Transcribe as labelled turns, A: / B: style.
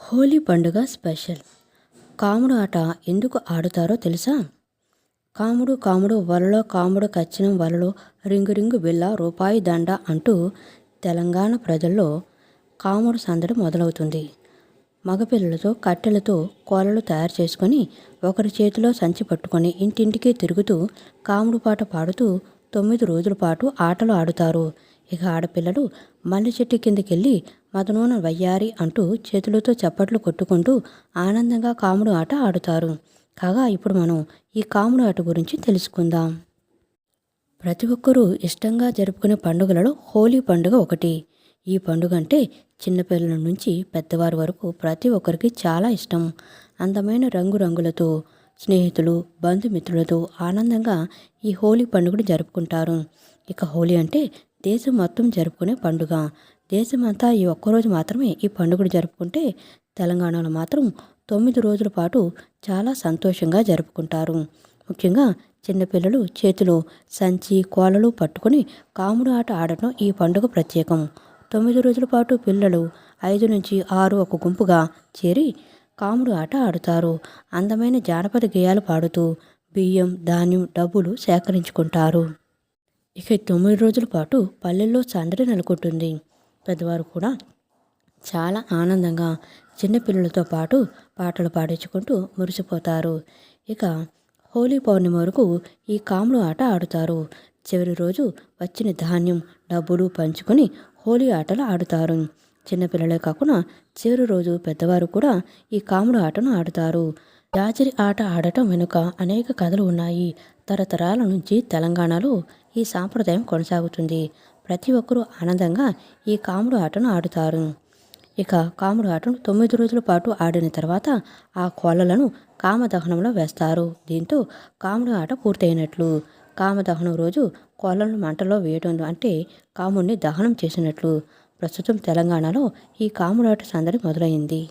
A: హోలీ పండుగ స్పెషల్. కాముడు ఆట ఎందుకు ఆడుతారో తెలుసా? కాముడు కాముడు వలలో కాముడు కచ్చినం వలలో రింగు రింగు బిళ్ళ రూపాయి దండ అంటూ తెలంగాణ ప్రజల్లో కాముడు సందడి మొదలవుతుంది. మగపిల్లలతో కట్టెలతో కోలలు తయారు చేసుకొని ఒకరి చేతిలో సంచి పట్టుకొని ఇంటింటికి తిరుగుతూ కాముడు పాట పాడుతూ 9 రోజుల పాటు ఆటలు ఆడుతారు. ఇక ఆడపిల్లలు మల్లె చెట్టు కిందకెళ్ళి మదనోన వయ్యారి అంటూ చేతులతో చప్పట్లు కొట్టుకుంటూ ఆనందంగా కాముడు ఆట ఆడుతారు. కాగా ఇప్పుడు మనం ఈ కాముడు ఆట గురించి తెలుసుకుందాం. ప్రతి ఒక్కరూ ఇష్టంగా జరుపుకునే పండుగలలో హోలీ పండుగ ఒకటి. ఈ పండుగ అంటే చిన్నపిల్లల నుంచి పెద్దవారి వరకు ప్రతి ఒక్కరికి చాలా ఇష్టం. అందమైన రంగురంగులతో స్నేహితులు బంధుమిత్రులతో ఆనందంగా ఈ హోలీ పండుగను జరుపుకుంటారు. ఇక హోలీ అంటే దేశం మొత్తం జరుపుకునే పండుగ. దేశమంతా ఈ ఒక్కరోజు మాత్రమే ఈ పండుగను జరుపుకుంటే తెలంగాణలో మాత్రం 9 రోజుల పాటు చాలా సంతోషంగా జరుపుకుంటారు. ముఖ్యంగా చిన్నపిల్లలు చేతిలో సంచి కోలలు పట్టుకొని కాముడు ఆట ఆడటం ఈ పండుగ ప్రత్యేకం. 9 రోజుల పాటు పిల్లలు 5 నుంచి 6 ఒక గుంపుగా చేరి కాముడు ఆట ఆడుతారు. అందమైన జానపద గేయాలు పాడుతూ బియ్యం ధాన్యం డబ్బులు సేకరించుకుంటారు. ఇక 9 రోజుల పాటు పల్లెల్లో సందడి నెలకొంటుంది. పెద్దవారు కూడా చాలా ఆనందంగా చిన్నపిల్లలతో పాటు పాటలు పాడించుకుంటూ మురిసిపోతారు. ఇక హోలీ పౌర్ణమి వరకు ఈ కాముడు ఆట ఆడుతారు. చివరి రోజు వచ్చిన ధాన్యం డబ్బులు పంచుకొని హోలీ ఆటలు ఆడుతారు. చిన్నపిల్లలే కాకుండా చివరి రోజు పెద్దవారు కూడా ఈ కాముడు ఆటను ఆడుతారు. జాజిరి ఆట ఆడటం వెనుక అనేక కథలు ఉన్నాయి. తరతరాల నుంచి తెలంగాణలో ఈ సాంప్రదాయం కొనసాగుతుంది. ప్రతి ఒక్కరూ ఆనందంగా ఈ కాముడు ఆటను ఆడుతారు. ఇక కాముడు ఆటను 9 రోజుల పాటు ఆడిన తర్వాత ఆ కోలలను కామదహనంలో వేస్తారు. దీంతో కాముడు ఆట పూర్తయినట్లు. కామదహనం రోజు కోలను మంటలో వేయడం అంటే కాముడిని దహనం చేసినట్లు. ప్రస్తుతం తెలంగాణలో ఈ కాముడు ఆట సందడి మొదలైంది.